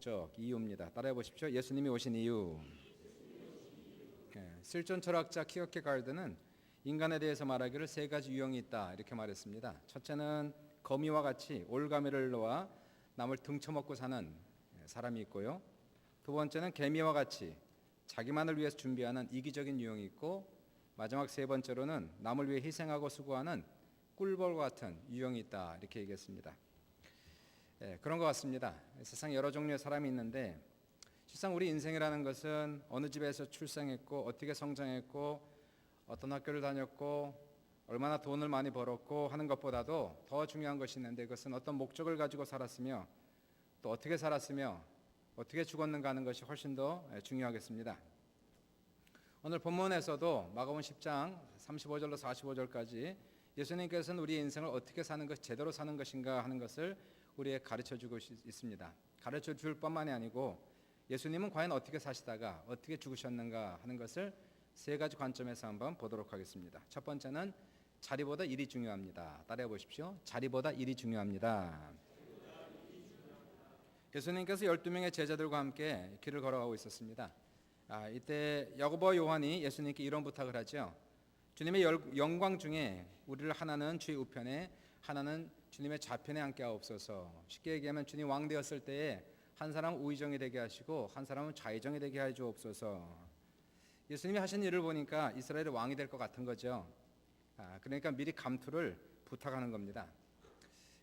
목적, 이유입니다. 따라해 보십시오. 예수님이 오신 이유. 실존 철학자 키어케가르드는 인간에 대해서 말하기를 세 가지 유형이 있다 이렇게 말했습니다. 첫째는 거미와 같이 올가미를 놓아 남을 등쳐먹고 사는 사람이 있고요. 두 번째는 개미와 같이 자기만을 위해서 준비하는 이기적인 유형이 있고, 마지막 세 번째로는 남을 위해 희생하고 수고하는 꿀벌과 같은 유형이 있다 이렇게 얘기했습니다. 그런 것 같습니다. 세상 여러 종류의 사람이 있는데, 실상 우리 인생이라는 것은 어느 집에서 출생했고 어떻게 성장했고 어떤 학교를 다녔고 얼마나 돈을 많이 벌었고 하는 것보다도 더 중요한 것이 있는데, 그것은 어떤 목적을 가지고 살았으며 또 어떻게 살았으며 어떻게 죽었는가 하는 것이 훨씬 더 중요하겠습니다. 오늘 본문에서도 마가복음 10장 35절로 45절까지 예수님께서는 우리의 인생을 어떻게 사는 것, 제대로 사는 것인가 하는 것을 우리에게 가르쳐주고 있습니다. 가르쳐줄 뿐만이 아니고 예수님은 과연 어떻게 사시다가 어떻게 죽으셨는가 하는 것을 세 가지 관점에서 한번 보도록 하겠습니다. 첫 번째는 자리보다 일이 중요합니다. 따라해 보십시오. 자리보다 일이 중요합니다. 예수님께서 12명의 제자들과 함께 길을 걸어가고 있었습니다. 이때 야고보와 요한이 예수님께 이런 부탁을 하죠. 주님의 영광 중에 우리를 하나는 주의 우편에 하나는 주님의 좌편에 앉게 하옵소서. 쉽게 얘기하면 주님 왕 되었을 때에 한 사람은 우의정이 되게 하시고 한 사람은 좌의정이 되게 해 주옵소서. 예수님이 하신 일을 보니까 이스라엘의 왕이 될 것 같은 거죠. 그러니까 미리 감투를 부탁하는 겁니다.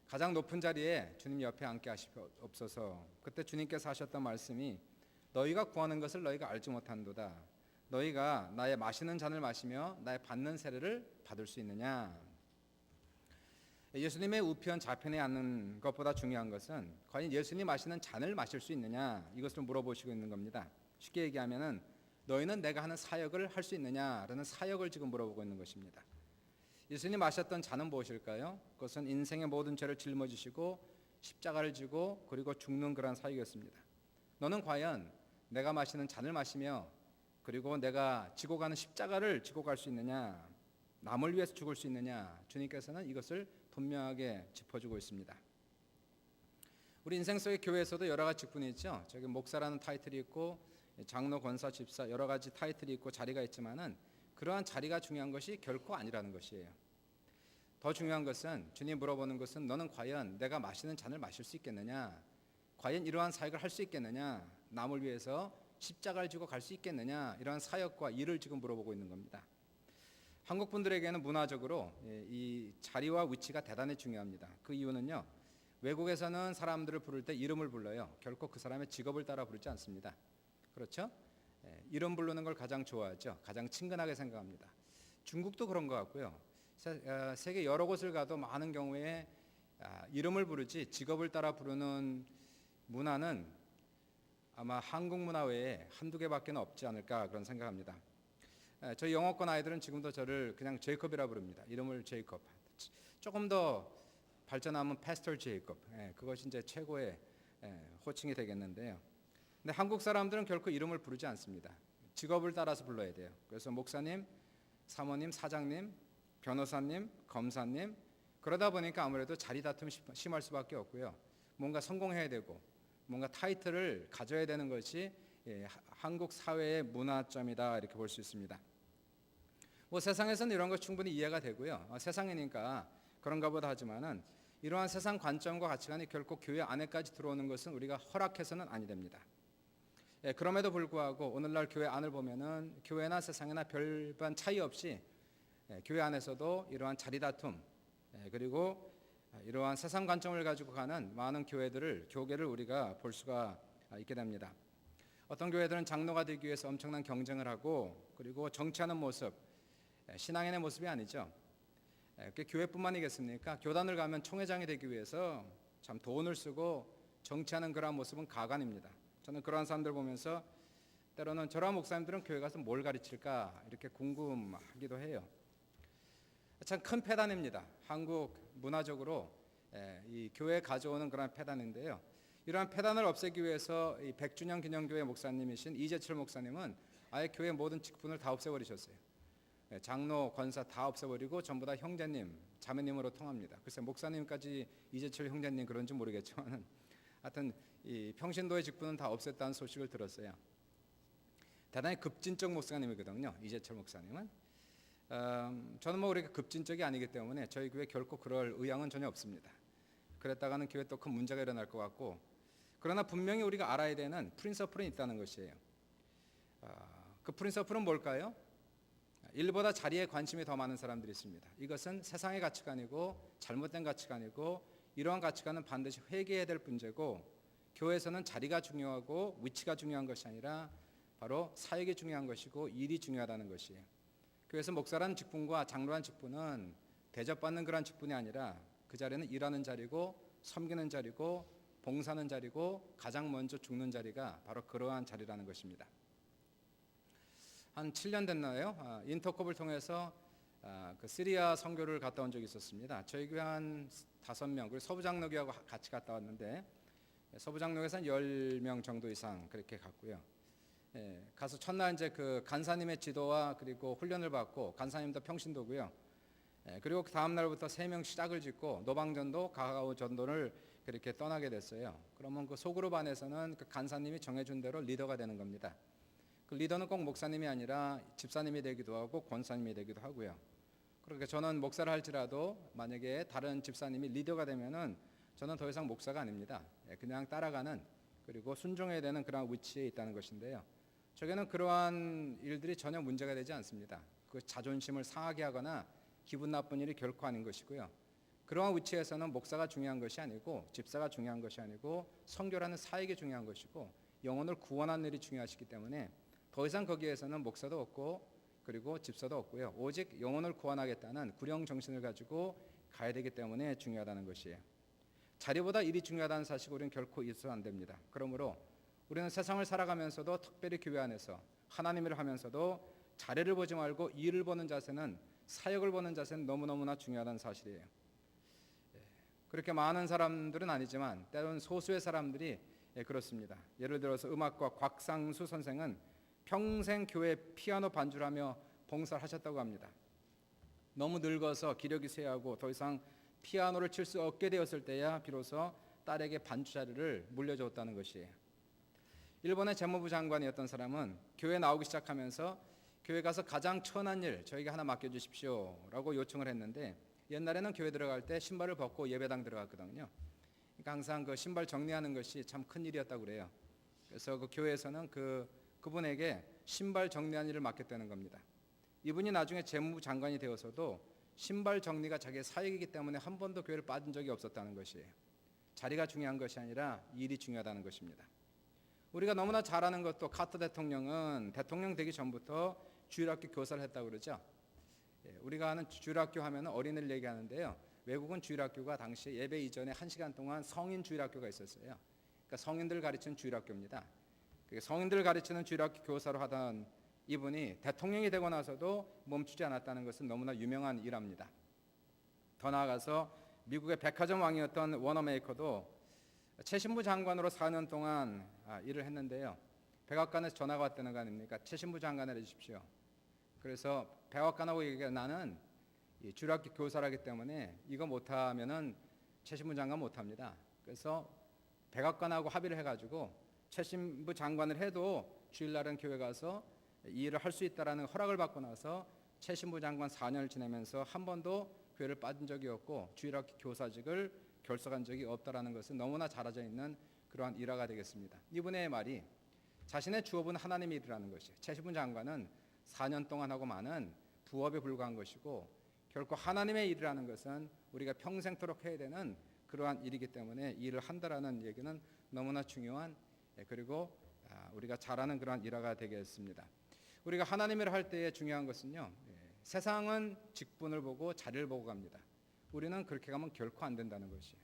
가장 높은 자리에 주님 옆에 앉게 하시옵소서. 그때 주님께서 하셨던 말씀이 너희가 구하는 것을 너희가 알지 못한도다. 너희가 나의 마시는 잔을 마시며 나의 받는 세례를 받을 수 있느냐. 예수님의 우편 좌편에 앉는 것보다 중요한 것은 과연 예수님 마시는 잔을 마실 수 있느냐, 이것을 물어보시고 있는 겁니다. 쉽게 얘기하면은 너희는 내가 하는 사역을 할 수 있느냐라는 사역을 지금 물어보고 있는 것입니다. 예수님 마셨던 잔은 무엇일까요? 그것은 인생의 모든 죄를 짊어지시고 십자가를 지고 그리고 죽는 그러한 사역이었습니다. 너는 과연 내가 마시는 잔을 마시며 그리고 내가 지고 가는 십자가를 지고 갈 수 있느냐, 남을 위해서 죽을 수 있느냐, 주님께서는 이것을 분명하게 짚어주고 있습니다. 우리 인생 속의 교회에서도 여러 가지 직분이 있죠. 저기 목사라는 타이틀이 있고 장로, 권사, 집사 여러 가지 타이틀이 있고 자리가 있지만은 그러한 자리가 중요한 것이 결코 아니라는 것이에요. 더 중요한 것은 주님 물어보는 것은 너는 과연 내가 마시는 잔을 마실 수 있겠느냐, 과연 이러한 사역을 할 수 있겠느냐, 남을 위해서 십자가를 지고 갈 수 있겠느냐, 이러한 사역과 일을 지금 물어보고 있는 겁니다. 한국 분들에게는 문화적으로 이 자리와 위치가 대단히 중요합니다. 그 이유는요, 외국에서는 사람들을 부를 때 이름을 불러요. 결코 그 사람의 직업을 따라 부르지 않습니다. 그렇죠? 이름 부르는 걸 가장 좋아하죠. 가장 친근하게 생각합니다. 중국도 그런 것 같고요. 세계 여러 곳을 가도 많은 경우에 이름을 부르지 직업을 따라 부르는 문화는 아마 한국 문화 외에 한두 개밖에 없지 않을까 그런 생각합니다. 저희 영어권 아이들은 지금도 저를 그냥 제이콥이라 부릅니다. 이름을 제이콥. 조금 더 발전하면 패스터 제이콥. 그것이 이제 최고의 호칭이 되겠는데요. 근데 한국 사람들은 결코 이름을 부르지 않습니다. 직업을 따라서 불러야 돼요. 그래서 목사님, 사모님, 사장님, 변호사님, 검사님, 그러다 보니까 아무래도 자리 다툼이 심할 수밖에 없고요. 뭔가 성공해야 되고 뭔가 타이틀을 가져야 되는 것이 한국 사회의 문화점이다 이렇게 볼 수 있습니다. 뭐 세상에서는 이런 것 충분히 이해가 되고요. 세상이니까 그런가 보다 하지만은 이러한 세상 관점과 가치관이 결코 교회 안에까지 들어오는 것은 우리가 허락해서는 아니 됩니다. 그럼에도 불구하고 오늘날 교회 안을 보면은 교회나 세상이나 별반 차이 없이 교회 안에서도 이러한 자리 다툼 그리고 이러한 세상 관점을 가지고 가는 많은 교계를 우리가 볼 수가 있게 됩니다. 어떤 교회들은 장로가 되기 위해서 엄청난 경쟁을 하고 그리고 정치하는 모습, 신앙인의 모습이 아니죠. 그게 교회뿐만이겠습니까? 교단을 가면 총회장이 되기 위해서 참 돈을 쓰고 정치하는 그러한 모습은 가관입니다. 저는 그러한 사람들 보면서 때로는 저런 목사님들은 교회 가서 뭘 가르칠까 이렇게 궁금하기도 해요. 참 큰 폐단입니다. 한국 문화적으로 이 교회에 가져오는 그런 폐단인데요. 이러한 폐단을 없애기 위해서 이 100주년 기념교회 목사님이신 이재철 목사님은 아예 교회 모든 직분을 다 없애버리셨어요. 장로, 권사 다 없애버리고 전부 다 형제님, 자매님으로 통합니다. 글쎄 목사님까지 이재철 형제님 그런지 모르겠지만 하여튼 이 평신도의 직분은 다 없앴다는 소식을 들었어요. 대단히 급진적 목사님이거든요. 이재철 목사님은. 저는 뭐 우리가 급진적이 아니기 때문에 저희 교회 결코 그럴 의향은 전혀 없습니다. 그랬다가는 교회 또 큰 문제가 일어날 것 같고, 그러나 분명히 우리가 알아야 되는 프린서플은 있다는 것이에요. 그 프린서플은 뭘까요? 일보다 자리에 관심이 더 많은 사람들이 있습니다. 이것은 세상의 가치관이고 잘못된 가치관이고, 이러한 가치관은 반드시 회개해야 될 문제고, 교회에서는 자리가 중요하고 위치가 중요한 것이 아니라 바로 사역이 중요한 것이고 일이 중요하다는 것이에요. 교회에서 목사라는 직분과 장로라는 직분은 대접받는 그런 직분이 아니라 그 자리는 일하는 자리고 섬기는 자리고 봉사하는 자리고 가장 먼저 죽는 자리가 바로 그러한 자리라는 것입니다. 한 7년 됐나요? 인터컵을 통해서 그 시리아 선교를 갔다 온 적이 있었습니다. 저희 교회 한 5명, 그리고 서부장로교하고 같이 갔다 왔는데, 서부장로에서 한 10명 정도 이상 그렇게 갔고요. 가서 첫날 이제 그 간사님의 지도와 그리고 훈련을 받고, 간사님도 평신도고요. 그리고 그 다음 날부터 3명 시작을 짓고 노방전도 가가오 전도를 그렇게 떠나게 됐어요. 그러면 그 소그룹 안에서는 그 간사님이 정해준 대로 리더가 되는 겁니다. 그 리더는 꼭 목사님이 아니라 집사님이 되기도 하고 권사님이 되기도 하고요. 그렇게 저는 목사를 할지라도 만약에 다른 집사님이 리더가 되면은 저는 더 이상 목사가 아닙니다. 그냥 따라가는, 그리고 순종해야 되는 그런 위치에 있다는 것인데요. 저게는 그러한 일들이 전혀 문제가 되지 않습니다. 그 자존심을 상하게 하거나 기분 나쁜 일이 결코 아닌 것이고요. 그러한 위치에서는 목사가 중요한 것이 아니고 집사가 중요한 것이 아니고 선교라는 사역이 중요한 것이고 영혼을 구원하는 일이 중요하시기 때문에 더 이상 거기에서는 목사도 없고 그리고 집사도 없고요. 오직 영혼을 구원하겠다는 구령 정신을 가지고 가야 되기 때문에 중요하다는 것이에요. 자리보다 일이 중요하다는 사실을 우리는 결코 잊어서는 안 됩니다. 그러므로 우리는 세상을 살아가면서도 특별히 교회 안에서 하나님 일을 하면서도 자리를 보지 말고 일을 보는 자세는, 사역을 보는 자세는 너무너무나 중요하다는 사실이에요. 그렇게 많은 사람들은 아니지만 때로는 소수의 사람들이 그렇습니다. 예를 들어서 음악가 곽상수 선생은 평생 교회 피아노 반주를 하며 봉사를 하셨다고 합니다. 너무 늙어서 기력이 쇠하고 더 이상 피아노를 칠 수 없게 되었을 때야 비로소 딸에게 반주 자리를 물려줬다는 것이에요. 일본의 재무부 장관이었던 사람은 교회 나오기 시작하면서 교회 가서 가장 천한 일 저에게 하나 맡겨주십시오 라고 요청을 했는데, 옛날에는 교회 들어갈 때 신발을 벗고 예배당 들어갔거든요. 그러니까 항상 그 신발 정리하는 것이 참 큰 일이었다고 그래요. 그래서 그 교회에서는 그분에게 신발 정리하는 일을 맡겼다는 겁니다. 이분이 나중에 재무부 장관이 되어서도 신발 정리가 자기의 사역이기 때문에 한 번도 교회를 빠진 적이 없었다는 것이에요. 자리가 중요한 것이 아니라 일이 중요하다는 것입니다. 우리가 너무나 잘 아는 것도 카터 대통령은 대통령 되기 전부터 주일학교 교사를 했다고 그러죠. 우리가 아는 주일학교 하면 어린이를 얘기하는데요. 외국은 주일학교가 당시 예배 이전에 1시간 동안 성인 주일학교가 있었어요. 그러니까 성인들 가르치는 주일학교입니다. 성인들 가르치는 주일학교 교사로 하던 이분이 대통령이 되고 나서도 멈추지 않았다는 것은 너무나 유명한 일합니다. 더 나아가서 미국의 백화점 왕이었던 워너메이커도 최신부 장관으로 4년 동안 일을 했는데요. 백악관에서 전화가 왔다는 거 아닙니까? 최신부 장관을 해주십시오. 그래서 백악관하고 얘기가, 나는 주일학교 교사라기 때문에 이거 못하면은 최신부 장관 못합니다. 그래서 백악관하고 합의를 해가지고 최신부 장관을 해도 주일날은 교회 가서 이 일을 할 수 있다라는 허락을 받고 나서 최신부 장관 4년을 지내면서 한 번도 교회를 빠진 적이 없고 주일학교 교사직을 결석한 적이 없다라는 것은 너무나 잘 알려져 있는 그러한 일화가 되겠습니다. 이분의 말이 자신의 주업은 하나님의 일이라는 것이에요. 최신부 장관은 4년 동안 하고 많은 부업에 불과한 것이고 결코 하나님의 일이라는 것은 우리가 평생토록 해야 되는 그러한 일이기 때문에 일을 한다라는 얘기는 너무나 중요한, 그리고 우리가 잘 아는 그러한 일화가 되겠습니다. 우리가 하나님 일을 할 때에 중요한 것은요, 세상은 직분을 보고 자리를 보고 갑니다. 우리는 그렇게 가면 결코 안 된다는 것이에요.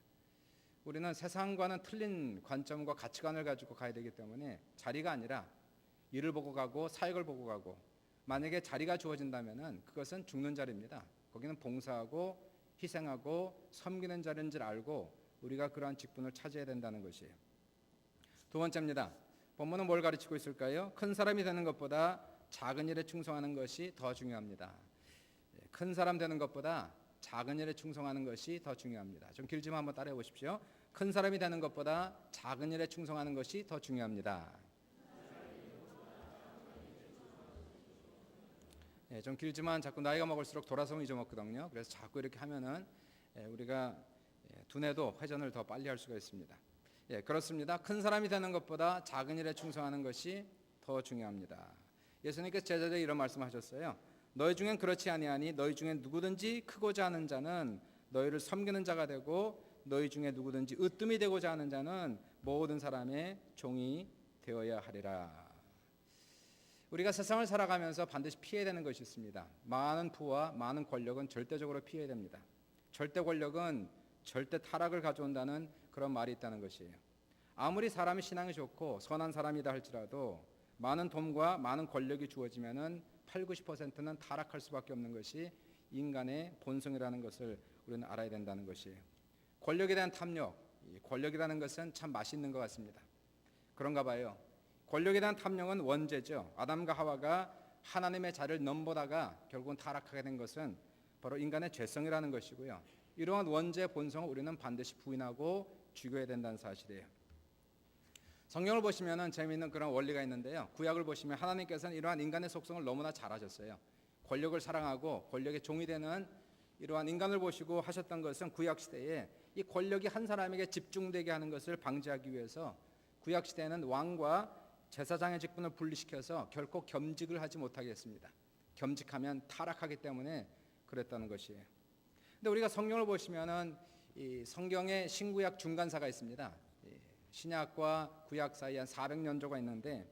우리는 세상과는 틀린 관점과 가치관을 가지고 가야 되기 때문에 자리가 아니라 일을 보고 가고 사역을 보고 가고, 만약에 자리가 주어진다면은 그것은 죽는 자리입니다. 거기는 봉사하고 희생하고 섬기는 자리인 줄 알고 우리가 그러한 직분을 차지해야 된다는 것이에요. 두 번째입니다. 본문은 뭘 가르치고 있을까요? 큰 사람이 되는 것보다 작은 일에 충성하는 것이 더 중요합니다. 큰 사람 되는 것보다 작은 일에 충성하는 것이 더 중요합니다. 좀 길지만 한번 따라해 보십시오. 큰 사람이 되는 것보다 작은 일에 충성하는 것이 더 중요합니다. 예, 좀 길지만 자꾸 나이가 먹을수록 돌아서면 잊어먹거든요. 그래서 자꾸 이렇게 하면은 우리가 두뇌도 회전을 더 빨리 할 수가 있습니다. 예, 그렇습니다. 큰 사람이 되는 것보다 작은 일에 충성하는 것이 더 중요합니다. 예수님께서 제자들에게 이런 말씀하셨어요. 너희 중엔 그렇지 아니하니 너희 중에 누구든지 크고자 하는 자는 너희를 섬기는 자가 되고 너희 중에 누구든지 으뜸이 되고자 하는 자는 모든 사람의 종이 되어야 하리라. 우리가 세상을 살아가면서 반드시 피해야 되는 것이 있습니다. 많은 부와 많은 권력은 절대적으로 피해야 됩니다. 절대 권력은 절대 타락을 가져온다는 그런 말이 있다는 것이에요. 아무리 사람이 신앙이 좋고 선한 사람이다 할지라도 많은 돈과 많은 권력이 주어지면은 80~90%는 타락할 수밖에 없는 것이 인간의 본성이라는 것을 우리는 알아야 된다는 것이에요. 권력에 대한 탐욕, 권력이라는 것은 참 맛있는 것 같습니다. 그런가 봐요. 권력에 대한 탐욕은 원죄죠. 아담과 하와가 하나님의 자리를 넘보다가 결국은 타락하게 된 것은 바로 인간의 죄성이라는 것이고요. 이러한 원죄 본성을 우리는 반드시 부인하고 죽여야 된다는 사실이에요. 성경을 보시면은 재미있는 그런 원리가 있는데요. 구약을 보시면 하나님께서는 이러한 인간의 속성을 너무나 잘 아셨어요. 권력을 사랑하고 권력의 종이 되는 이러한 인간을 보시고 하셨던 것은 구약 시대에 이 권력이 한 사람에게 집중되게 하는 것을 방지하기 위해서 구약 시대에는 왕과 제사장의 직분을 분리시켜서 결코 겸직을 하지 못하게 했습니다. 겸직하면 타락하기 때문에 그랬다는 것이에요. 근데 우리가 성경을 보시면은 이 성경에 신구약 중간사가 있습니다. 신약과 구약 사이에 한 400년조가 있는데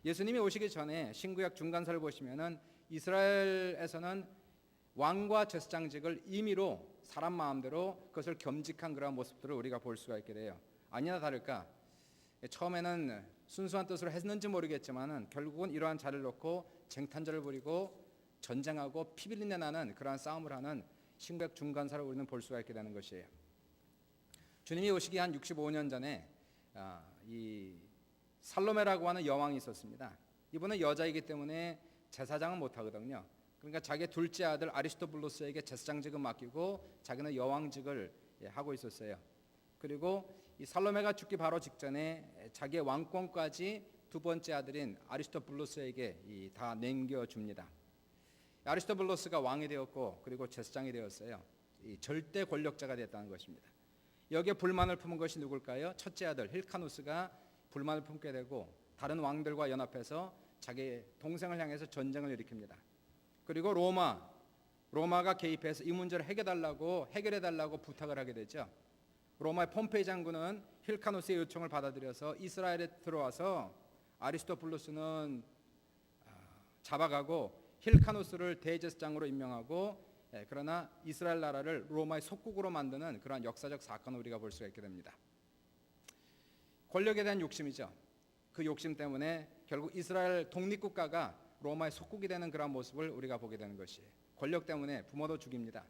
예수님이 오시기 전에 신구약 중간사를 보시면은 이스라엘에서는 왕과 제사장직을 임의로 사람 마음대로 그것을 겸직한 그런 모습들을 우리가 볼 수가 있게 돼요. 아니나 다를까 처음에는 순수한 뜻으로 했는지 모르겠지만은 결국은 이러한 자를 놓고 쟁탄전을 벌이고 전쟁하고 피비린내 나는 그러한 싸움을 하는 신구약 중간사를 우리는 볼 수가 있게 되는 것이에요. 주님이 오시기 한 65년 전에 이 살로메라고 하는 여왕이 있었습니다. 이분은 여자이기 때문에 제사장은 못하거든요. 그러니까 자기의 둘째 아들 아리스토블로스에게 제사장직을 맡기고 자기는 여왕직을 하고 있었어요. 그리고 이 살로메가 죽기 바로 직전에 자기의 왕권까지 두 번째 아들인 아리스토블로스에게 다 넘겨줍니다. 아리스토블로스가 왕이 되었고 그리고 제사장이 되었어요. 이 절대 권력자가 됐다는 것입니다. 여기에 불만을 품은 것이 누굴까요? 첫째 아들 힐카누스가 불만을 품게 되고 다른 왕들과 연합해서 자기 동생을 향해서 전쟁을 일으킵니다. 그리고 로마가 개입해서 이 문제를 해결해달라고 부탁을 하게 되죠. 로마의 폼페이 장군은 힐카누스의 요청을 받아들여서 이스라엘에 들어와서 아리스토블로스는 잡아가고 힐카누스를 대제사장으로 임명하고 그러나 이스라엘 나라를 로마의 속국으로 만드는 그러한 역사적 사건을 우리가 볼 수가 있게 됩니다. 권력에 대한 욕심이죠. 그 욕심 때문에 결국 이스라엘 독립국가가 로마의 속국이 되는 그런 모습을 우리가 보게 되는 것이에요. 권력 때문에 부모도 죽입니다.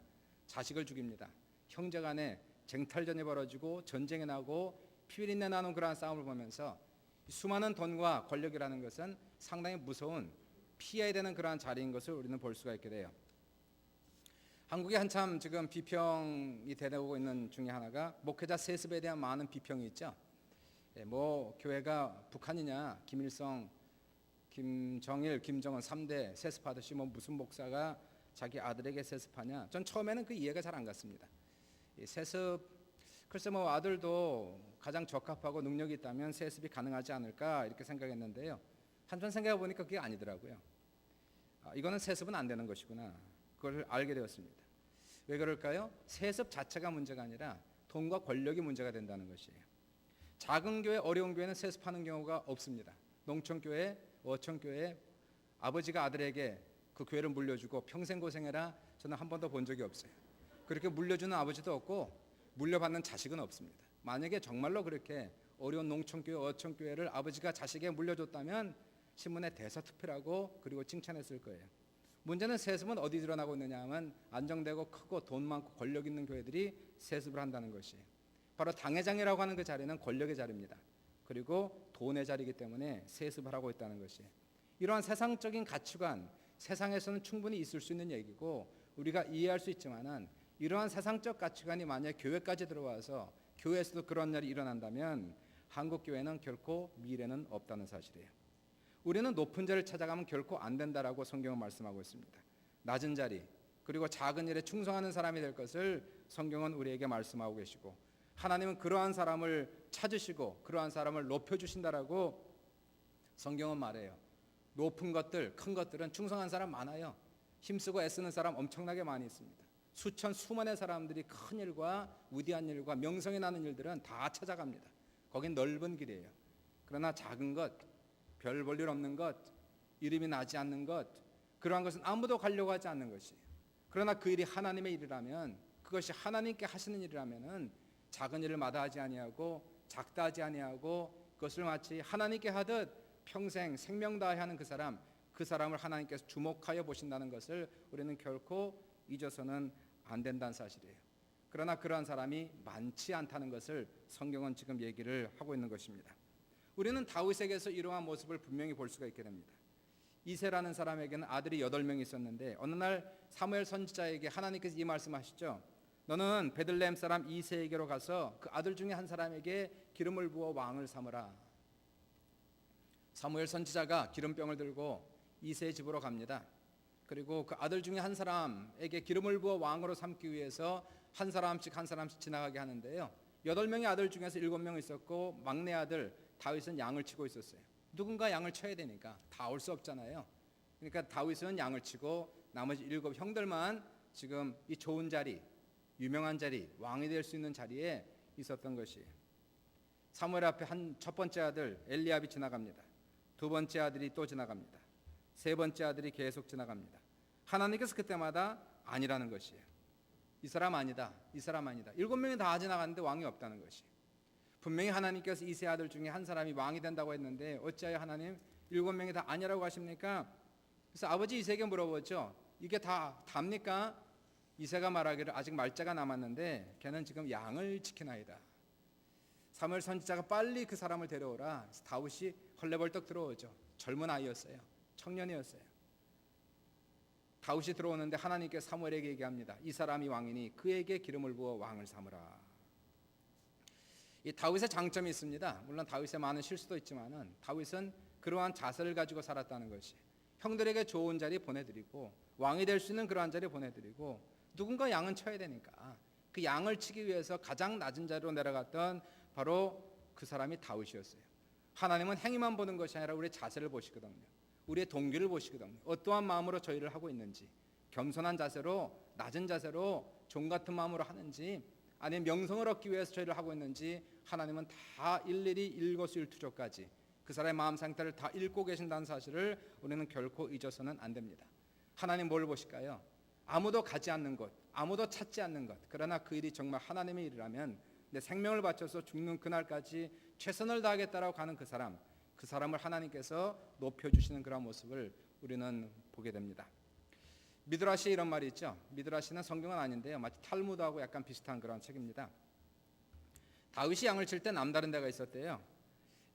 자식을 죽입니다. 형제간에 쟁탈전이 벌어지고 전쟁이 나고 피비린내 나는 그러한 싸움을 보면서 수많은 돈과 권력이라는 것은 상당히 무서운 피해야 되는 그러한 자리인 것을 우리는 볼 수가 있게 돼요. 한국에 한참 지금 비평이 되고 있는 중에 하나가 목회자 세습에 대한 많은 비평이 있죠. 뭐 교회가 북한이냐, 김일성, 김정일, 김정은 3대 세습하듯이 뭐 무슨 목사가 자기 아들에게 세습하냐. 전 처음에는 그 이해가 잘 안 갔습니다. 세습 글쎄 뭐 아들도 가장 적합하고 능력이 있다면 세습이 가능하지 않을까 이렇게 생각했는데요. 한편 생각해 보니까 그게 아니더라고요. 이거는 세습은 안 되는 것이구나. 그걸 알게 되었습니다. 왜 그럴까요? 세습 자체가 문제가 아니라 돈과 권력이 문제가 된다는 것이에요. 작은 교회, 어려운 교회는 세습하는 경우가 없습니다. 농촌교회, 어촌교회 아버지가 아들에게 그 교회를 물려주고 평생 고생해라 저는 한 번도 본 적이 없어요. 그렇게 물려주는 아버지도 없고 물려받는 자식은 없습니다. 만약에 정말로 그렇게 어려운 농촌교회, 어촌교회를 아버지가 자식에게 물려줬다면 신문에 대서특필하고 그리고 칭찬했을 거예요. 문제는 세습은 어디 드러나고 있느냐 하면 안정되고 크고 돈 많고 권력 있는 교회들이 세습을 한다는 것이에요. 바로 당회장이라고 하는 그 자리는 권력의 자리입니다. 그리고 돈의 자리이기 때문에 세습을 하고 있다는 것이에요. 이러한 세상적인 가치관, 세상에서는 충분히 있을 수 있는 얘기고 우리가 이해할 수 있지만은 이러한 세상적 가치관이 만약 교회까지 들어와서 교회에서도 그런 일이 일어난다면 한국 교회는 결코 미래는 없다는 사실이에요. 우리는 높은 자리를 찾아가면 결코 안 된다라고 성경은 말씀하고 있습니다. 낮은 자리 그리고 작은 일에 충성하는 사람이 될 것을 성경은 우리에게 말씀하고 계시고, 하나님은 그러한 사람을 찾으시고 그러한 사람을 높여주신다라고 성경은 말해요. 높은 것들, 큰 것들은 충성한 사람 많아요. 힘쓰고 애쓰는 사람 엄청나게 많이 있습니다. 수천 수만의 사람들이 큰 일과 위대한 일과 명성이 나는 일들은 다 찾아갑니다. 거긴 넓은 길이에요. 그러나 작은 것, 별 볼 일 없는 것, 이름이 나지 않는 것, 그러한 것은 아무도 가려고 하지 않는 것이에요. 그러나 그 일이 하나님의 일이라면, 그것이 하나님께 하시는 일이라면은 작은 일을 마다하지 아니하고 작다 하지 아니하고 그것을 마치 하나님께 하듯 평생 생명 다해 하는 그 사람을 하나님께서 주목하여 보신다는 것을 우리는 결코 잊어서는 안 된다는 사실이에요. 그러나 그러한 사람이 많지 않다는 것을 성경은 지금 얘기를 하고 있는 것입니다. 우리는 다윗에게서 이러한 모습을 분명히 볼 수가 있게 됩니다. 이새라는 사람에게는 아들이 8명이 있었는데 어느 날 사무엘 선지자에게 하나님께서 이 말씀하시죠. 너는 베들레헴 사람 이새에게로 가서 그 아들 중에 한 사람에게 기름을 부어 왕을 삼으라. 사무엘 선지자가 기름병을 들고 이새의 집으로 갑니다. 그리고 그 아들 중에 한 사람에게 기름을 부어 왕으로 삼기 위해서 한 사람씩 지나가게 하는데요. 8명의 아들 중에서 7명 있었고 막내 아들 다윗은 양을 치고 있었어요. 누군가 양을 쳐야 되니까 다 올 수 없잖아요. 그러니까 다윗은 양을 치고 나머지 7 형들만 지금 이 좋은 자리, 유명한 자리, 왕이 될 수 있는 자리에 있었던 것이에요. 사무엘 앞에 첫 번째 아들 엘리압이 지나갑니다. 두 번째 아들이 또 지나갑니다. 세 번째 아들이 계속 지나갑니다. 하나님께서 그때마다 아니라는 것이에요. 이 사람 아니다. 이 사람 아니다. 7명이 다 지나갔는데 왕이 없다는 것이에요. 분명히 하나님께서 이 세 아들 중에 한 사람이 왕이 된다고 했는데 어찌하여 하나님 7명이 다 아니라고 하십니까? 그래서 아버지 이새에게 물어보죠. 이게 다 답니까? 이새가 말하기를 아직 말자가 남았는데 걔는 지금 양을 지키나이다. 사무엘 선지자가 빨리 그 사람을 데려오라. 그래서 다윗이 헐레벌떡 들어오죠. 젊은 아이였어요. 청년이었어요. 다윗이 들어오는데 하나님께 사무엘에게 얘기합니다. 이 사람이 왕이니 그에게 기름을 부어 왕을 삼으라. 이 다윗의 장점이 있습니다. 물론 다윗의 많은 실수도 있지만은 다윗은 그러한 자세를 가지고 살았다는 것이, 형들에게 좋은 자리 보내드리고 왕이 될 수 있는 그러한 자리 보내드리고 누군가 양은 쳐야 되니까 그 양을 치기 위해서 가장 낮은 자리로 내려갔던 바로 그 사람이 다윗이었어요. 하나님은 행위만 보는 것이 아니라 우리의 자세를 보시거든요. 우리의 동기를 보시거든요. 어떠한 마음으로 저희를 하고 있는지, 겸손한 자세로, 낮은 자세로, 종 같은 마음으로 하는지, 아니면 명성을 얻기 위해서 저희를 하고 있는지 하나님은 다 일일이 일거수일투족까지 그 사람의 마음 상태를 다 읽고 계신다는 사실을 우리는 결코 잊어서는 안 됩니다. 하나님 뭘 보실까요? 아무도 가지 않는 것, 아무도 찾지 않는 것, 그러나 그 일이 정말 하나님의 일이라면 내 생명을 바쳐서 죽는 그날까지 최선을 다하겠다라고 가는 그 사람을 하나님께서 높여주시는 그런 모습을 우리는 보게 됩니다. 미드라시에 이런 말이 있죠. 미드라시는 성경은 아닌데요, 마치 탈무드하고 약간 비슷한 그런 책입니다. 다윗이 양을 칠 때 남다른 데가 있었대요.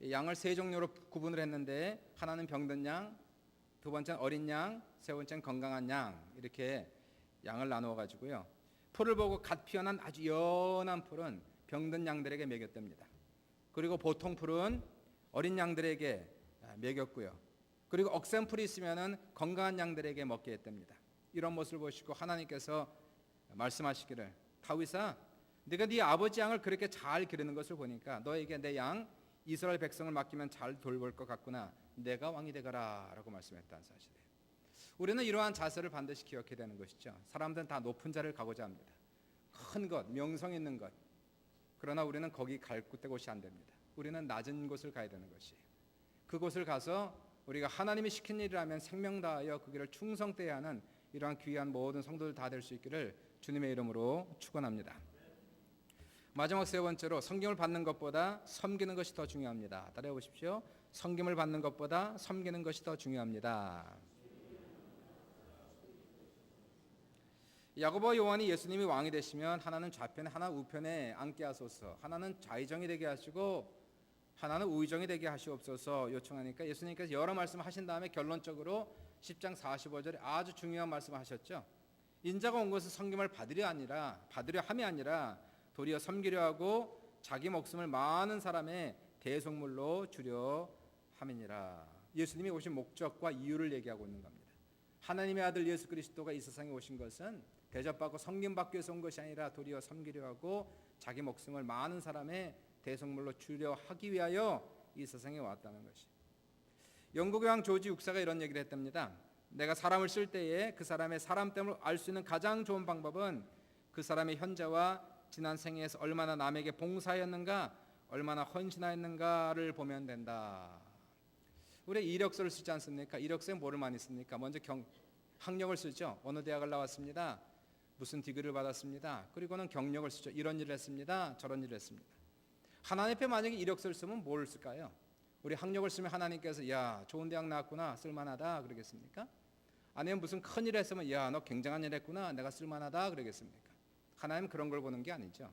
양을 세 종류로 구분을 했는데 하나는 병든 양, 두 번째는 어린 양, 세 번째는 건강한 양, 이렇게 양을 나누어 가지고요. 풀을 보고 갓 피어난 아주 연한 풀은 병든 양들에게 먹였답니다. 그리고 보통 풀은 어린 양들에게 먹였고요. 그리고 억센 풀이 있으면은 건강한 양들에게 먹게 했답니다. 이런 모습을 보시고 하나님께서 말씀하시기를, 다윗아, 네가 네 아버지 양을 그렇게 잘 기르는 것을 보니까 너에게 내 양 이스라엘 백성을 맡기면 잘 돌볼 것 같구나. 내가 왕이 되거라 라고 말씀했다는 사실이에요. 우리는 이러한 자세를 반드시 기억해야 되는 것이죠. 사람들은 다 높은 자리를 가고자 합니다. 큰 것, 명성 있는 것. 그러나 우리는 거기 갈 곳이 안 됩니다. 우리는 낮은 곳을 가야 되는 것이에요. 그곳을 가서 우리가 하나님이 시킨 일이라면 생명 다하여 그 길을 충성되어야 하는 이러한 귀한 모든 성도들 다 될 수 있기를 주님의 이름으로 축원합니다. 마지막 세 번째로 성김을 받는 것보다 섬기는 것이 더 중요합니다. 따라해 보십시오. 섬김을 받는 것보다 섬기는 것이 더 중요합니다. 야고보와 요한이 예수님이 왕이 되시면 하나는 좌편에 하나 우편에 앉게 하소서, 하나는 좌의정이 되게 하시고 하나는 우의정이 되게 하시옵소서 요청하니까 예수님께서 여러 말씀을 하신 다음에 결론적으로 10장 45절에 아주 중요한 말씀을 하셨죠. 인자가 온 것은 섬김을 받으려 함이 아니라 도리어 섬기려 하고 자기 목숨을 많은 사람의 대속물로 주려 함이니라. 예수님이 오신 목적과 이유를 얘기하고 있는 겁니다. 하나님의 아들 예수 그리스도가 이 세상에 오신 것은 대접받고 섬김받기 위해서 온 것이 아니라 도리어 섬기려 하고 자기 목숨을 많은 사람의 대속물로 주려 하기 위하여 이 세상에 왔다는 것이. 영국 왕 조지 6세가 이런 얘기를 했답니다. 내가 사람을 쓸 때에 그 사람의 사람됨을 알 수 있는 가장 좋은 방법은 그 사람의 현재와 지난 생애에서 얼마나 남에게 봉사하였는가, 얼마나 헌신하였는가를 보면 된다. 우리 이력서를 쓰지 않습니까? 이력서에 뭐를 많이 씁니까? 먼저 학력을 쓰죠. 어느 대학을 나왔습니다. 무슨 디그리를 받았습니다. 그리고는 경력을 쓰죠. 이런 일을 했습니다. 저런 일을 했습니다. 하나님 앞에 만약에 이력서를 쓰면 뭘 쓸까요? 우리 학력을 쓰면 하나님께서 야 좋은 대학 나왔구나 쓸만하다 그러겠습니까? 아니면 무슨 큰 일을 했으면 야 너 굉장한 일 했구나 내가 쓸만하다 그러겠습니까? 하나님은 그런 걸 보는 게 아니죠.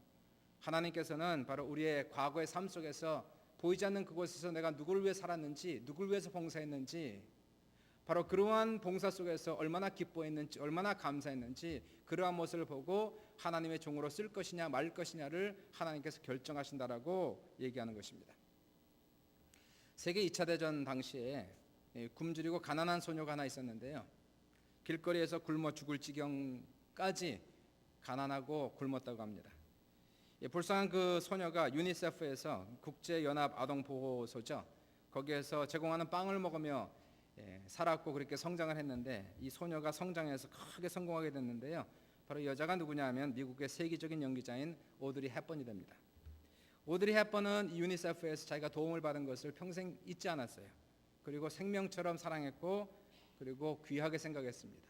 하나님께서는 바로 우리의 과거의 삶 속에서 보이지 않는 그곳에서 내가 누구를 위해 살았는지, 누구를 위해서 봉사했는지, 바로 그러한 봉사 속에서 얼마나 기뻐했는지, 얼마나 감사했는지 그러한 모습을 보고 하나님의 종으로 쓸 것이냐 말 것이냐를 하나님께서 결정하신다라고 얘기하는 것입니다. 세계 2차 대전 당시에 굶주리고 가난한 소녀가 하나 있었는데요. 길거리에서 굶어 죽을 지경까지 가난하고 굶었다고 합니다. 불쌍한 그 소녀가 유니세프에서 국제연합아동보호소죠. 거기에서 제공하는 빵을 먹으며 살았고 그렇게 성장을 했는데 이 소녀가 성장해서 크게 성공하게 됐는데요. 바로 여자가 누구냐 하면 미국의 세계적인 연기자인 오드리 헵번이 됩니다. 오드리 헵번은 유니세프에서 자기가 도움을 받은 것을 평생 잊지 않았어요. 그리고 생명처럼 사랑했고 그리고 귀하게 생각했습니다.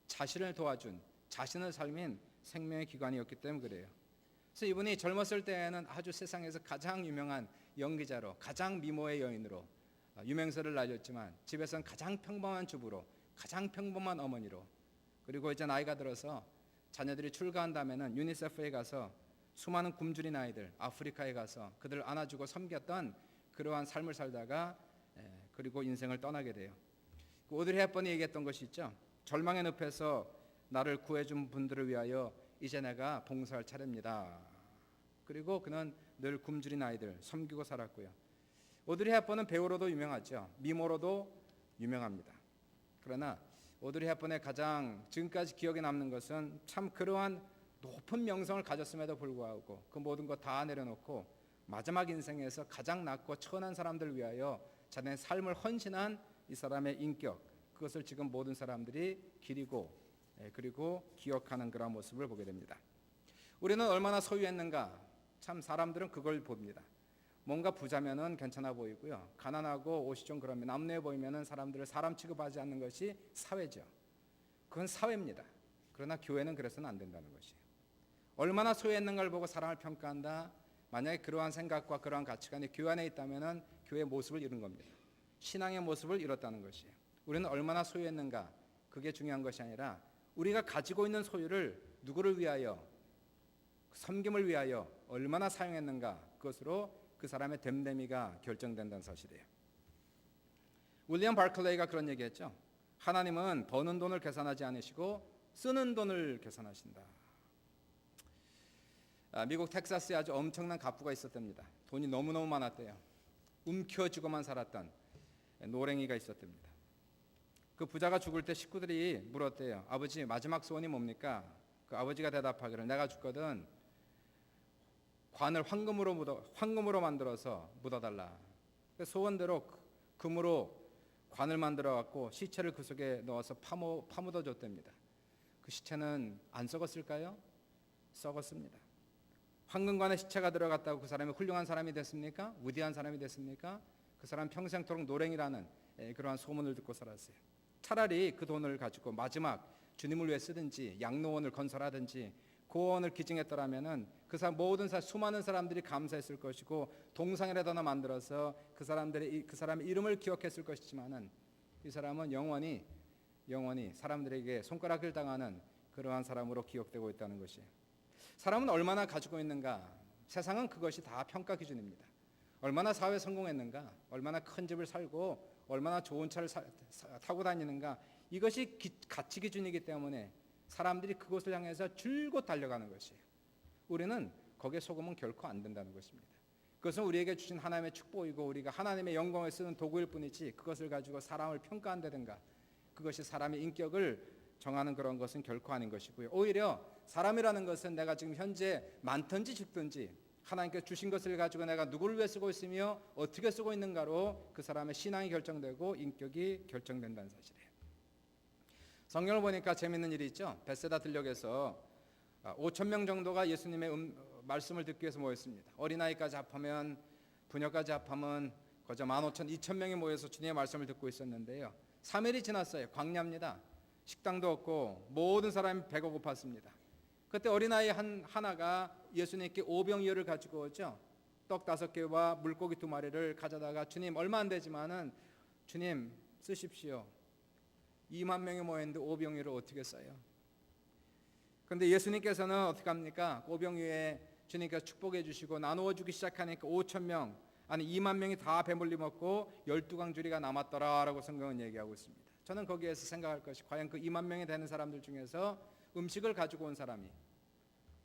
자신을 도와준 자신을 살민 생명의 기관이었기 때문에 그래요. 그래서 이분이 젊었을 때에는 아주 세상에서 가장 유명한 연기자로 가장 미모의 여인으로 유명세를 날렸지만 집에서는 가장 평범한 주부로 가장 평범한 어머니로 그리고 이제 나이가 들어서 자녀들이 출가한 다음에는 유니세프에 가서 수많은 굶주린 아이들 아프리카에 가서 그들을 안아주고 섬겼던 그러한 삶을 살다가 그리고 인생을 떠나게 돼요. 오드리 헵번이 얘기했던 것이 있죠. 절망의 늪에서 나를 구해준 분들을 위하여 이제 내가 봉사할 차례입니다. 그리고 그는 늘 굶주린 아이들 섬기고 살았고요. 오드리 헵번은 배우로도 유명하죠. 미모로도 유명합니다. 그러나 오드리 헵번의 가장 지금까지 기억에 남는 것은 참 그러한 높은 명성을 가졌음에도 불구하고 그 모든 것 다 내려놓고 마지막 인생에서 가장 낮고 천한 사람들을 위하여 자신의 삶을 헌신한 이 사람의 인격, 그것을 지금 모든 사람들이 기리고 그리고 기억하는 그런 모습을 보게 됩니다. 우리는 얼마나 소유했는가? 참 사람들은 그걸 봅니다. 뭔가 부자면은 괜찮아 보이고요. 가난하고 옷이 좀 그러면 남루해 보이면은 사람들을 사람 취급하지 않는 것이 사회죠. 그건 사회입니다. 그러나 교회는 그래서는 안 된다는 것이에요. 얼마나 소유했는가를 보고 사람을 평가한다. 만약에 그러한 생각과 그러한 가치관이 교회 안에 있다면은 교회의 모습을 잃은 겁니다. 신앙의 모습을 잃었다는 것이에요. 우리는 얼마나 소유했는가? 그게 중요한 것이 아니라 우리가 가지고 있는 소유를 누구를 위하여, 섬김을 위하여 얼마나 사용했는가, 그것으로 그 사람의 됨됨이가 결정된다는 사실이에요. 윌리엄 바클레이가 그런 얘기했죠. 하나님은 버는 돈을 계산하지 않으시고 쓰는 돈을 계산하신다. 미국 텍사스에 아주 엄청난 갑부가 있었답니다. 돈이 너무너무 많았대요. 움켜쥐고만 살았던 노랭이가 있었답니다. 그 부자가 죽을 때 식구들이 물었대요. 아버지 마지막 소원이 뭡니까? 그 아버지가 대답하기를 내가 죽거든 관을 황금으로 만들어서 묻어달라. 그 소원대로 금으로 관을 만들어 갖고 시체를 그 속에 넣어서 파묻어 줬답니다. 그 시체는 안 썩었을까요? 썩었습니다. 황금관에 시체가 들어갔다고 그 사람이 훌륭한 사람이 됐습니까? 위대한 사람이 됐습니까? 그 사람 평생토록 노랭이라는 그러한 소문을 듣고 살았어요. 차라리 그 돈을 가지고 마지막 주님을 위해 쓰든지 양로원을 건설하든지 고원을 기증했더라면은 그 사람 모든 수많은 사람들이 감사했을 것이고 동상이라도 하나 만들어서 그 사람의 이름을 기억했을 것이지만은 이 사람은 영원히 사람들에게 손가락을 당하는 그러한 사람으로 기억되고 있다는 것이에요. 사람은 얼마나 가지고 있는가? 세상은 그것이 다 평가 기준입니다. 얼마나 사회 성공했는가? 얼마나 큰 집을 살고 얼마나 좋은 차를 타고 다니는가? 이것이 가치 기준이기 때문에 사람들이 그것을 향해서 줄곧 달려가는 것이에요. 우리는 거기에 속으면 결코 안 된다는 것입니다. 그것은 우리에게 주신 하나님의 축복이고 우리가 하나님의 영광을 쓰는 도구일 뿐이지 그것을 가지고 사람을 평가한다든가 그것이 사람의 인격을 정하는 그런 것은 결코 아닌 것이고요. 오히려 사람이라는 것은 내가 지금 현재 많든지 적든지 하나님께 주신 것을 가지고 내가 누구를 위해 쓰고 있으며 어떻게 쓰고 있는가로 그 사람의 신앙이 결정되고 인격이 결정된다는 사실이에요. 성경을 보니까 재밌는 일이 있죠. 벳세다 들녘에서 5천 명 정도가 예수님의 말씀을 듣기 위해서 모였습니다. 어린아이까지 합하면 부녀까지 합하면 거저 15,000, 2,000명이 모여서 주님의 말씀을 듣고 있었는데요. 3일이 지났어요. 광야입니다. 식당도 없고 모든 사람이 배가 고팠습니다. 그때 어린아이 하나가 예수님께 오병이어를 가지고 오죠. 떡 5개와 물고기 2마리를 가져다가 주님 얼마 안 되지만은 주님 쓰십시오. 2만 명이 모였는데 오병이어를 어떻게 써요? 그런데 예수님께서는 어떻게 합니까? 오병이어에 주님께서 축복해 주시고 나누어 주기 시작하니까 5천 명 아니 2만 명이 다 배불리 먹고 12광주리가 남았더라라고 성경은 얘기하고 있습니다. 저는 거기에서 생각할 것이 과연 그 2만 명이 되는 사람들 중에서 음식을 가지고 온 사람이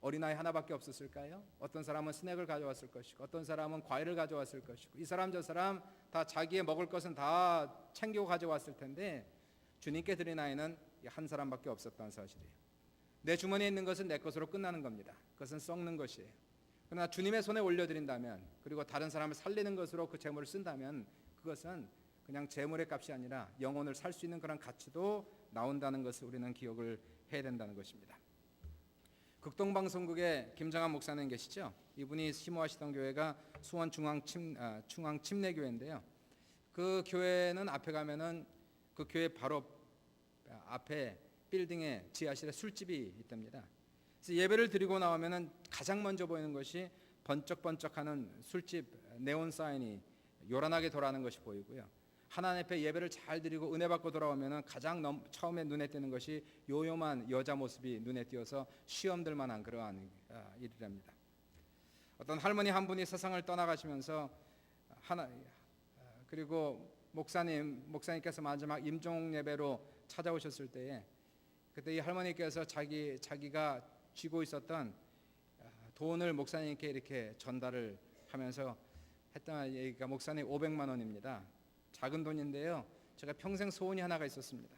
어린아이 하나밖에 없었을까요? 어떤 사람은 스낵을 가져왔을 것이고 어떤 사람은 과일을 가져왔을 것이고 이 사람 저 사람 다 자기의 먹을 것은 다 챙기고 가져왔을 텐데 주님께 드린 아이는 한 사람밖에 없었다는 사실이에요. 내 주머니에 있는 것은 내 것으로 끝나는 겁니다. 그것은 썩는 것이에요. 그러나 주님의 손에 올려드린다면 그리고 다른 사람을 살리는 것으로 그 재물을 쓴다면 그것은 그냥 재물의 값이 아니라 영혼을 살 수 있는 그런 가치도 나온다는 것을 우리는 기억을 해야 된다는 것입니다. 극동방송국의 김정한 목사님 계시죠? 이분이 심호하시던 교회가 수원 중앙침례교회인데요. 그 교회는 앞에 가면은 그 교회 바로 앞에 빌딩에 지하실에 술집이 있답니다. 그래서 예배를 드리고 나오면은 가장 먼저 보이는 것이 번쩍번쩍하는 술집 네온 사인이 요란하게 돌아가는 것이 보이고요. 하나님 앞에 예배를 잘 드리고 은혜 받고 돌아오면은 가장 처음에 눈에 띄는 것이 요요만 여자 모습이 눈에 띄어서 시험들 만한 그러한 일이랍니다. 어떤 할머니 한 분이 세상을 떠나가시면서 그리고 목사님께서 마지막 임종 예배로 찾아오셨을 때에 그때 이 할머니께서 자기가 쥐고 있었던 돈을 목사님께 이렇게 전달을 하면서 했던 얘기가 목사님 500만 원입니다. 작은 돈인데요. 제가 평생 소원이 하나가 있었습니다.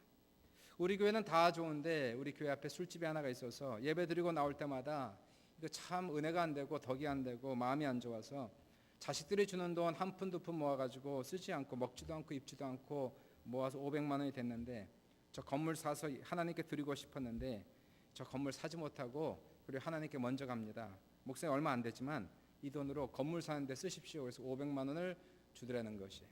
우리 교회는 다 좋은데 우리 교회 앞에 술집이 하나가 있어서 예배 드리고 나올 때마다 이거 참 은혜가 안 되고 덕이 안 되고 마음이 안 좋아서 자식들이 주는 돈 한 푼 두 푼 모아가지고 쓰지 않고 먹지도 않고 입지도 않고 모아서 500만 원이 됐는데 저 건물 사서 하나님께 드리고 싶었는데 저 건물 사지 못하고 그리고 하나님께 먼저 갑니다. 목사님 얼마 안 되지만 이 돈으로 건물 사는데 쓰십시오. 그래서 500만 원을 주더라는 것이에요.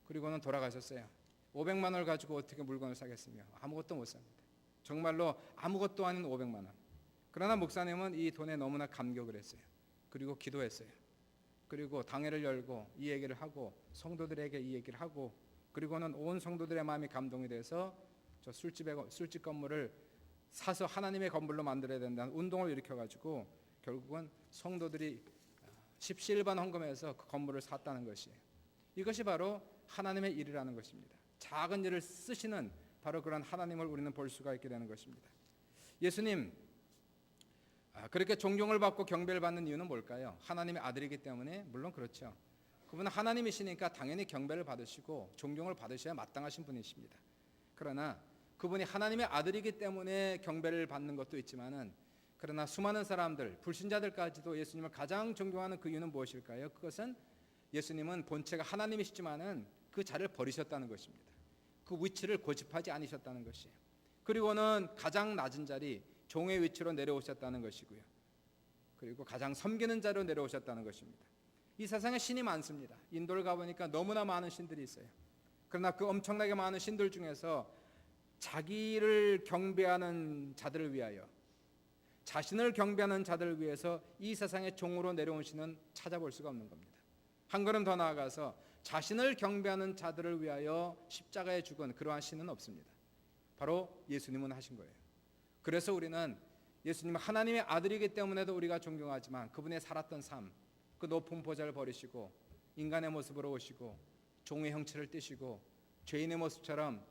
그리고는 돌아가셨어요. 500만 원을 가지고 어떻게 물건을 사겠으며 아무것도 못 삽니다. 정말로 아무것도 아닌 500만 원. 그러나 목사님은 이 돈에 너무나 감격을 했어요. 그리고 기도했어요. 그리고 당회를 열고 이 얘기를 하고 성도들에게 이 얘기를 하고 그리고는 온 성도들의 마음이 감동이 돼서 저 술집 건물을 사서 하나님의 건물로 만들어야 된다는 운동을 일으켜가지고 결국은 성도들이 십시일반 헌금해서 그 건물을 샀다는 것이에요. 이것이 바로 하나님의 일이라는 것입니다. 작은 일을 쓰시는 바로 그런 하나님을 우리는 볼 수가 있게 되는 것입니다. 예수님 그렇게 존경을 받고 경배를 받는 이유는 뭘까요? 하나님의 아들이기 때문에 물론 그렇죠. 그분은 하나님이시니까 당연히 경배를 받으시고 존경을 받으셔야 마땅하신 분이십니다. 그러나 그분이 하나님의 아들이기 때문에 경배를 받는 것도 있지만은 그러나 수많은 사람들, 불신자들까지도 예수님을 가장 존경하는 그 이유는 무엇일까요? 그것은 예수님은 본체가 하나님이시지만은 그 자리를 버리셨다는 것입니다. 그 위치를 고집하지 않으셨다는 것이에요. 그리고는 가장 낮은 자리, 종의 위치로 내려오셨다는 것이고요. 그리고 가장 섬기는 자로 내려오셨다는 것입니다. 이 세상에 신이 많습니다. 인도를 가보니까 너무나 많은 신들이 있어요. 그러나 그 엄청나게 많은 신들 중에서 자기를 경배하는 자들을 위하여 자신을 경배하는 자들을 위해서 이 세상의 종으로 내려온 신은 찾아볼 수가 없는 겁니다. 한 걸음 더 나아가서 자신을 경배하는 자들을 위하여 십자가에 죽은 그러한 신은 없습니다. 바로 예수님은 하신 거예요. 그래서 우리는 예수님은 하나님의 아들이기 때문에도 우리가 존경하지만 그분의 살았던 삶, 그 높은 보좌를 버리시고 인간의 모습으로 오시고 종의 형체를 띠시고 죄인의 모습처럼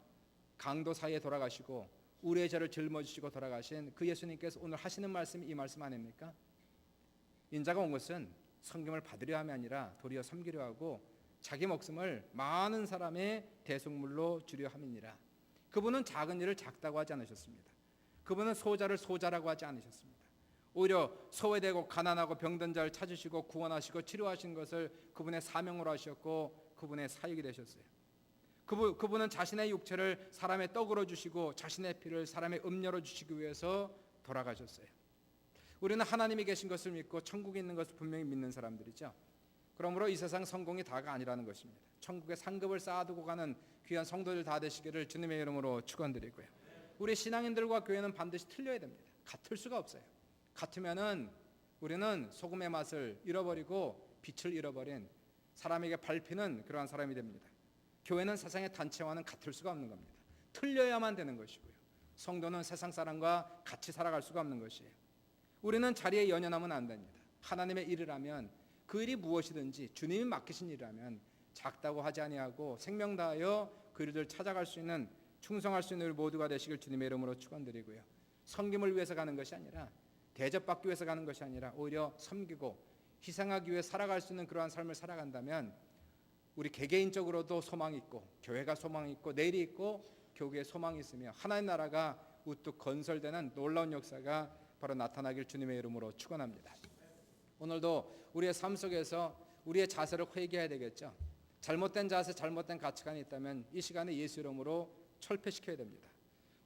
강도 사이에 돌아가시고 우리의 죄를 짊어지시고 돌아가신 그 예수님께서 오늘 하시는 말씀이 이 말씀 아닙니까? 인자가 온 것은 섬김을 받으려 함이 아니라 도리어 섬기려 하고 자기 목숨을 많은 사람의 대속물로 주려 함이니라. 그분은 작은 일을 작다고 하지 않으셨습니다. 그분은 소자를 소자라고 하지 않으셨습니다. 오히려 소외되고 가난하고 병든 자를 찾으시고 구원하시고 치료하신 것을 그분의 사명으로 하셨고 그분의 사역이 되셨어요. 그분은 자신의 육체를 사람의 떡으로 주시고 자신의 피를 사람의 음료로 주시기 위해서 돌아가셨어요. 우리는 하나님이 계신 것을 믿고 천국에 있는 것을 분명히 믿는 사람들이죠. 그러므로 이 세상 성공이 다가 아니라는 것입니다. 천국의 상급을 쌓아두고 가는 귀한 성도들 다 되시기를 주님의 이름으로 축원드리고요. 우리 신앙인들과 교회는 반드시 틀려야 됩니다. 같을 수가 없어요. 같으면은 우리는 소금의 맛을 잃어버리고 빛을 잃어버린 사람에게 밟히는 그러한 사람이 됩니다. 교회는 세상의 단체와는 같을 수가 없는 겁니다. 틀려야만 되는 것이고요. 성도는 세상 사람과 같이 살아갈 수가 없는 것이에요. 우리는 자리에 연연하면 안 됩니다. 하나님의 일을 하면 그 일이 무엇이든지 주님이 맡기신 일이라면 작다고 하지 아니하고 생명 다하여 그 일을 찾아갈 수 있는 충성할 수 있는 우리 모두가 되시길 주님의 이름으로 축원드리고요. 섬김을 위해서 가는 것이 아니라 대접받기 위해서 가는 것이 아니라 오히려 섬기고 희생하기 위해 살아갈 수 있는 그러한 삶을 살아간다면 우리 개개인적으로도 소망이 있고 교회가 소망이 있고 내일이 있고 교회에 소망이 있으며 하나님 나라가 우뚝 건설되는 놀라운 역사가 바로 나타나길 주님의 이름으로 축원합니다. 오늘도 우리의 삶 속에서 우리의 자세를 회개해야 되겠죠. 잘못된 자세, 잘못된 가치관이 있다면 이 시간에 예수 이름으로 철폐시켜야 됩니다.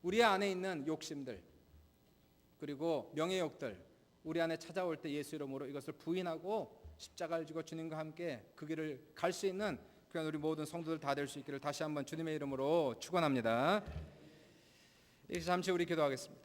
우리 안에 있는 욕심들 그리고 명예욕들 우리 안에 찾아올 때 예수 이름으로 이것을 부인하고 십자가를 지고 주님과 함께 그 길을 갈 수 있는 그런 우리 모든 성도들 다 될 수 있기를 다시 한번 주님의 이름으로 축원합니다. 이제 잠시 우리 기도하겠습니다.